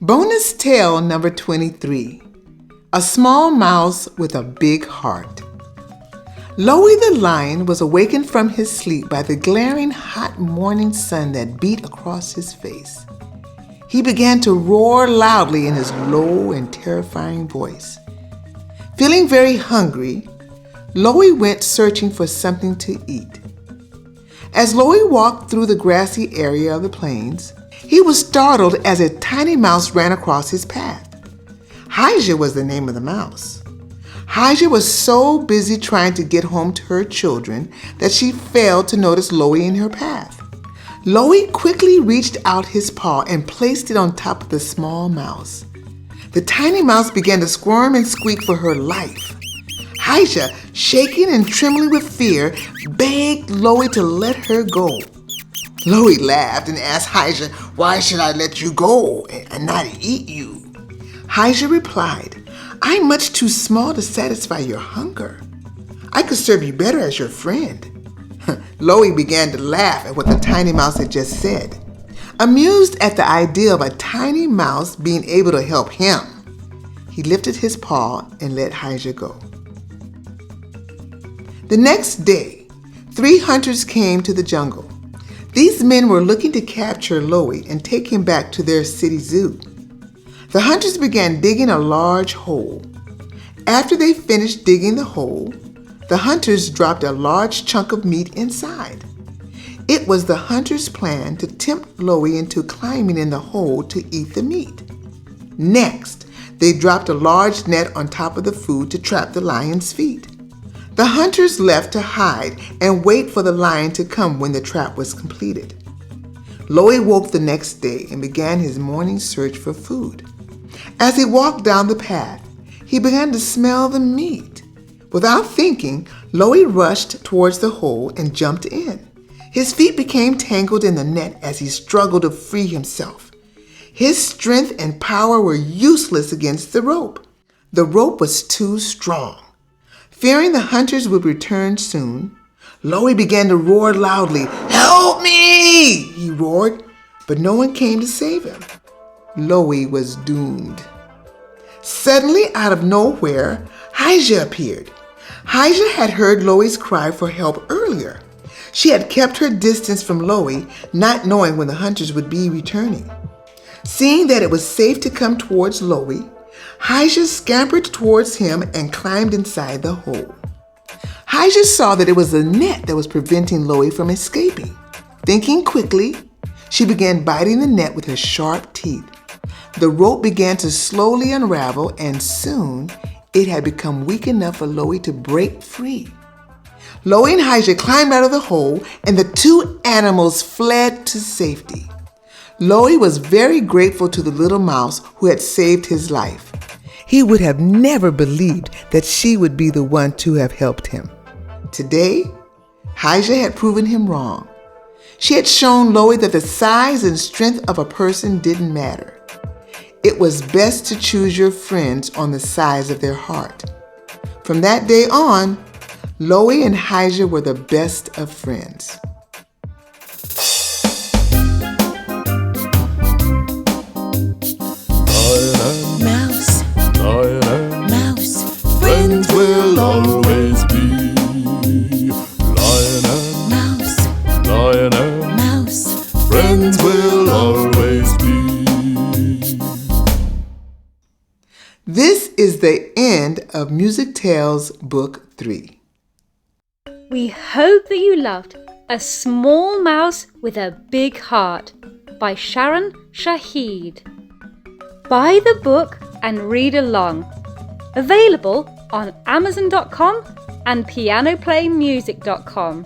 Bonus tale number 23. A small mouse with a big heart. Louie the lion was awakened from his sleep by the glaring hot morning sun that beat across his face. He began to roar loudly in his low and terrifying voice. Feeling very hungry, Louie went searching for something to eat. As Louie walked through the grassy area of the plains, he was startled as a tiny mouse ran across his path. Hija was the name of the mouse. Hija was so busy trying to get home to her children that she failed to notice Louie in her path. Louie quickly reached out his paw and placed it on top of the small mouse. The tiny mouse began to squirm and squeak for her life. Hija, shaking and trembling with fear, begged Louie to let her go. Louie laughed and asked Hija, "Why should I let you go and not eat you?" Hija replied, "I'm much too small to satisfy your hunger. I could serve you better as your friend." Louie began to laugh at what the tiny mouse had just said. Amused at the idea of a tiny mouse being able to help him, he lifted his paw and let Hija go. The next day, 3 hunters came to the jungle. These men were looking to capture Louie and take him back to their city zoo. The hunters began digging a large hole. After they finished digging the hole, the hunters dropped a large chunk of meat inside. It was the hunters' plan to tempt Louie into climbing in the hole to eat the meat. Next, they dropped a large net on top of the food to trap the lion's feet. The hunters left to hide and wait for the lion to come when the trap was completed. Louie woke the next day and began his morning search for food. As he walked down the path, he began to smell the meat. Without thinking, Louie rushed towards the hole and jumped in. His feet became tangled in the net as he struggled to free himself. His strength and power were useless against the rope. The rope was too strong. Fearing the hunters would return soon, Louie began to roar loudly. "Help me!" he roared, but no one came to save him. Louie was doomed. Suddenly, out of nowhere, Hija appeared. Hija had heard Louie's cry for help earlier. She had kept her distance from Louie, not knowing when the hunters would be returning. Seeing that it was safe to come towards Louie, Hija scampered towards him and climbed inside the hole. Hija saw that it was the net that was preventing Louie from escaping. Thinking quickly, she began biting the net with her sharp teeth. The rope began to slowly unravel, and soon it had become weak enough for Louie to break free. Louie and Hija climbed out of the hole, and the two animals fled to safety. Louie was very grateful to the little mouse who had saved his life. He would have never believed that she would be the one to have helped him. Today, Hija had proven him wrong. She had shown Louie that the size and strength of a person didn't matter. It was best to choose your friends on the size of their heart. From that day on, Louie and Hija were the best of friends. Mouse, mouse, friends will always be. Lion and mouse, friends will always be. This is the end of Music Tales Book 3. We hope that you loved A Small Mouse with a Big Heart by Sharon Shahid. Buy the book and read along. Available on Amazon.com and pianoplaymusic.com.